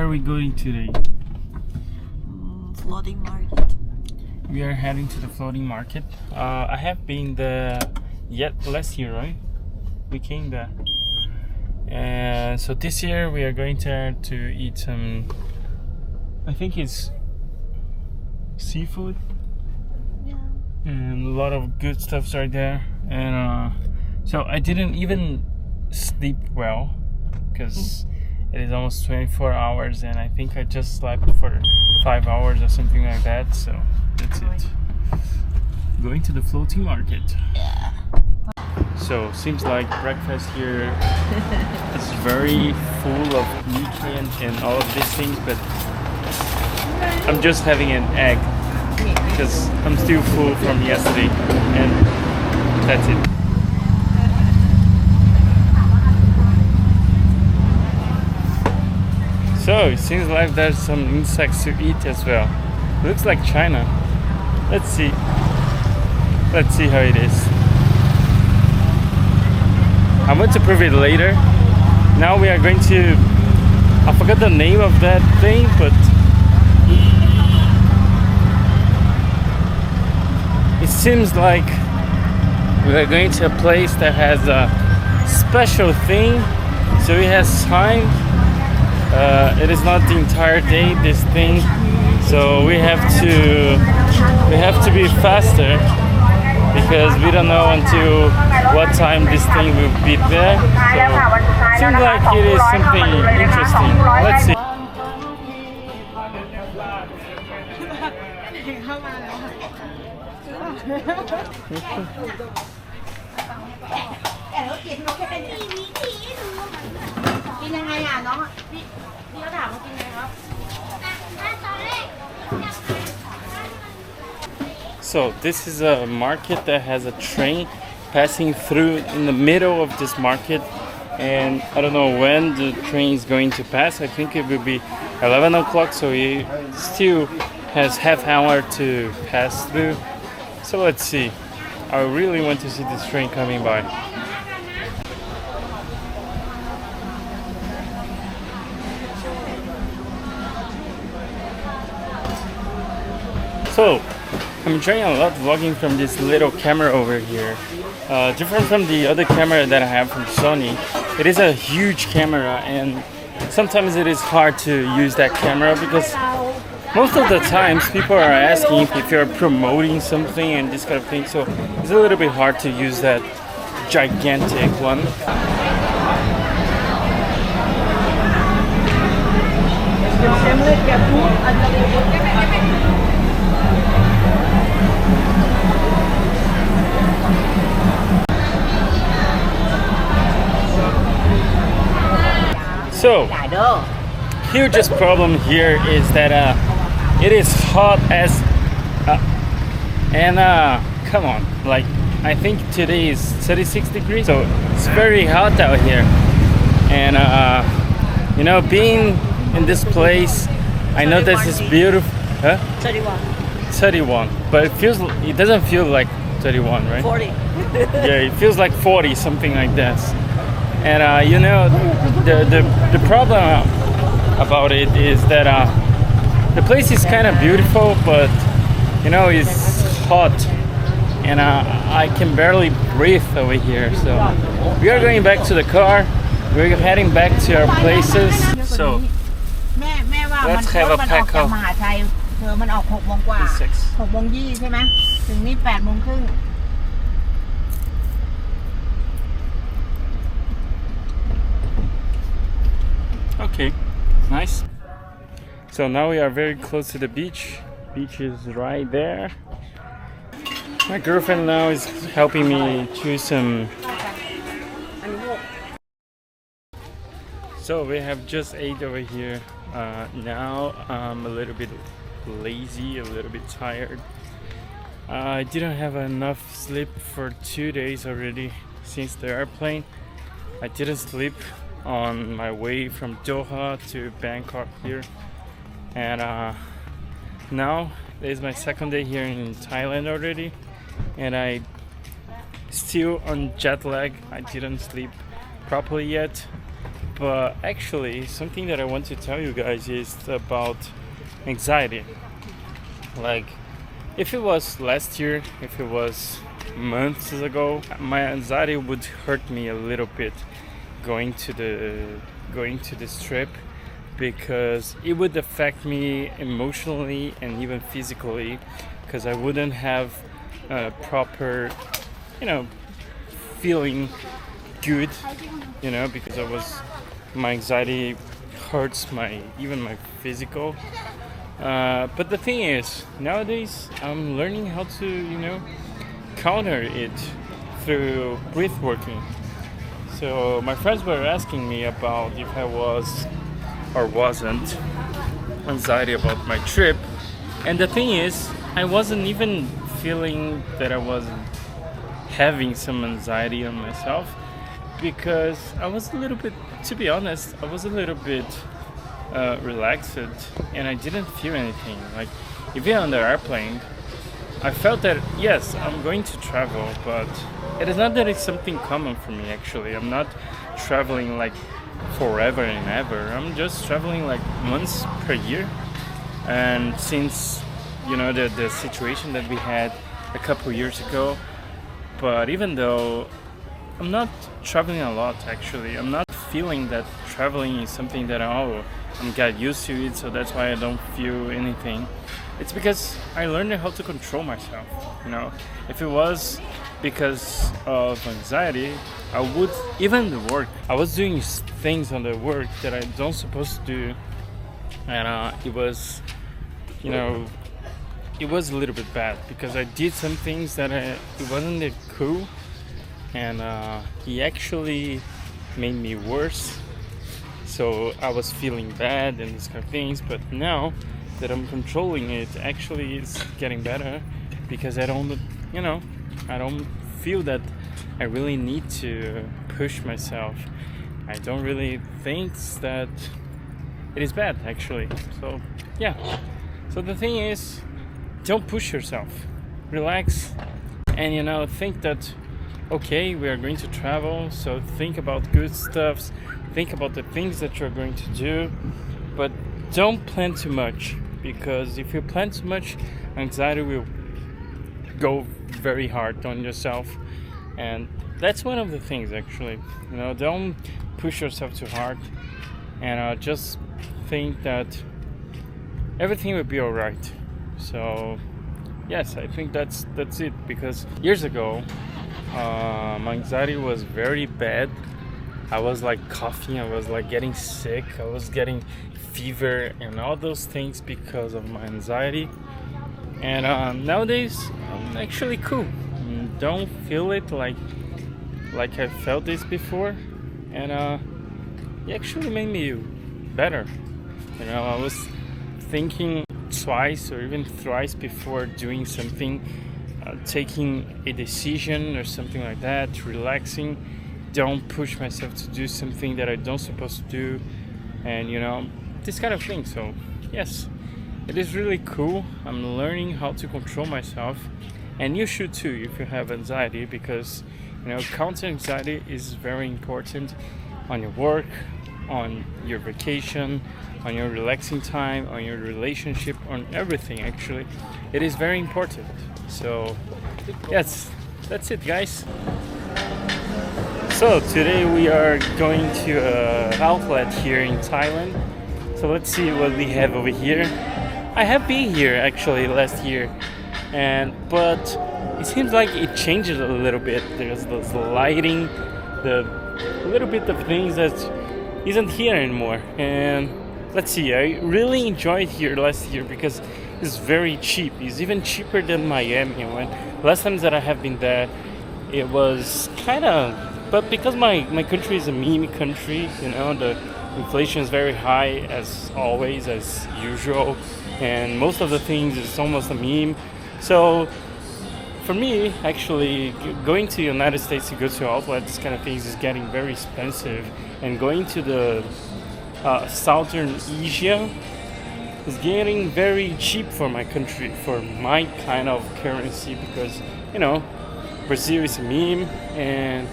are we going today? Floating market. We are heading to the floating market. I have been there yet last year, right? We came there. And so this year we are going there to eat some, I think it's seafood. Yeah. And a lot of good stuffs right there. And so I didn't even sleep well because it is almost 24 hours and I think I just slept for 5 hours or something like that. So that's it. Going to the floating market. Yeah. So seems like breakfast here is very full of nutrients and all of these things, but I'm just having an egg because I'm still full from yesterday, and that's it. So it seems like there's some insects to eat as well. Looks like China. Let's see how it is. I'm going to prove it later. Now we are going to, I forgot the name of that thing, but it seems like we are going to a place that has a special thing. So it has time. It is not the entire day, this thing. So we have to be faster, because we don't know until what time this thing will be there. So seems like it is something interesting. Let's see. So this is a market that has a train passing through in the middle of this market, and I don't know when the train is going to pass. I think it will be 11 o'clock, so it still has half hour to pass through. So let's see. I really want to see this train coming by. So I'm trying a lot vlogging from this little camera over here. Different from the other camera that I have from Sony. It is a huge camera, and sometimes it is hard to use that camera because most of the times people are asking if you're promoting something and this kind of thing. So it's a little bit hard to use that gigantic one. So, hugest problem here is that it is hot as come on, like I think today is 36 degrees, so it's very hot out here. And you know, being in this place, I know this is beautiful. Huh? 31, but it doesn't feel like 31, right? 40. Yeah, it feels like 40, something like that. And you know, the problem about it is that the place is kind of beautiful, but you know, it's hot, and I can barely breathe over here. So we are going back to the car. We're heading back to our places. So let's have a pack of insects. Okay, nice. So now we are very close to the beach. Beach is right there. My girlfriend now is helping me choose some. So we have just ate over here. Now I'm a little bit lazy, a little bit tired. I didn't have enough sleep for 2 days already since the airplane. I didn't sleep on my way from Doha to Bangkok here, and now it's my second day here in Thailand already, and I still on jet lag. I didn't sleep properly yet, But actually, something that I want to tell you guys is about anxiety. Like, if it was last year, if it was months ago, my anxiety would hurt me a little bit going to this trip, because it would affect me emotionally and even physically, because I wouldn't have a proper, you know, feeling good, because my anxiety hurts my even my physical. But the thing is, nowadays I'm learning how to, counter it through breath working. So my friends were asking me about if I was or wasn't anxiety about my trip, and the thing is, I wasn't even feeling that I was having some anxiety on myself, because I was a little bit, to be honest, I was a little bit relaxed, and I didn't feel anything. Like, even on the airplane, I felt that yes, I'm going to travel, but it is not that it's something common for me. Actually, I'm not traveling like forever and ever. I'm just traveling like once per year, and since the situation that we had a couple years ago. But even though I'm not traveling a lot, actually, I'm not feeling that traveling is something that I'm got used to it, so that's why I don't feel anything. It's because I learned how to control myself. If it was because of anxiety, I would, even the work, I was doing things on the work that I don't supposed to do, and it was a little bit bad, because I did some things that it wasn't that cool, and it actually made me worse. So I was feeling bad and these kind of things. But now that I'm controlling it, actually it's getting better, because I don't feel that I really need to push myself. I don't really think that it is bad, actually. So yeah. So the thing is, don't push yourself. Relax, and think that okay, we are going to travel, so think about good stuffs, think about the things that you're going to do, but don't plan too much, because if you plan too much, anxiety will go very hard on yourself. And that's one of the things, actually. Don't push yourself too hard, and just think that everything will be all right. So yes, I think that's it, because years ago my anxiety was very bad. I was like coughing, I was like getting sick, I was getting fever and all those things because of my anxiety. And nowadays I'm actually cool. Don't feel it like I felt this before, and it actually made me better. I was thinking twice or even thrice before doing something, taking a decision or something like that, relaxing. Don't push myself to do something that I don't supposed to do, and this kind of thing. So yes, it is really cool. I'm learning how to control myself, and you should too if you have anxiety, because counter anxiety is very important on your work, on your vacation, on your relaxing time, on your relationship, on everything. Actually, it is very important. So yes, that's it, guys. So today we are going to an outlet here in Thailand. So let's see what we have over here. I have been here actually last year, but it seems like it changes a little bit. There's the lighting, the little bit of things that isn't here anymore. And let's see, I really enjoyed here last year because it's very cheap. It's even cheaper than Miami. When last times that I have been there, it was kind of, but because my country is a meme country, the inflation is very high as always, as usual, and most of the things is almost a meme. So for me, actually, going to the United States to go to outlet, this kind of things is getting very expensive, and going to the Southern Asia is getting very cheap for my country, for my kind of currency, because Brazil is a meme and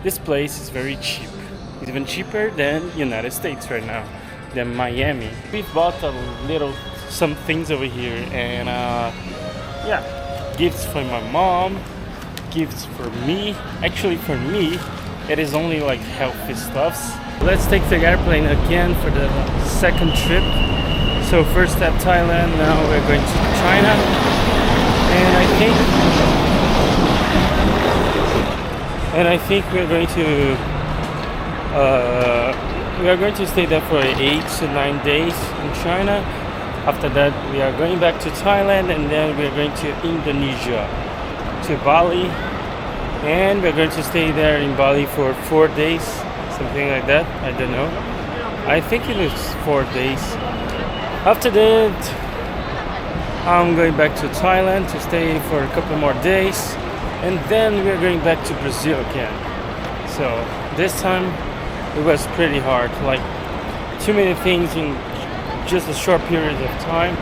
this place is very cheap. It's even cheaper than United States right now, than Miami. We've bought some things over here, and yeah, gifts for my mom, gifts for me. Actually, for me, it is only like healthy stuffs. Let's take the airplane again for the second trip. So first at Thailand, now we're going to China, and I think we're going to stay there for 8 to 9 days in China. After that, we are going back to Thailand, and then we're going to Indonesia, to Bali, and we're going to stay there in Bali for 4 days, something like that. I don't know. I think it is 4 days. After that, I'm going back to Thailand to stay for a couple more days, and then we're going back to Brazil again. So this time it was pretty hard, like too many things in just a short period of time.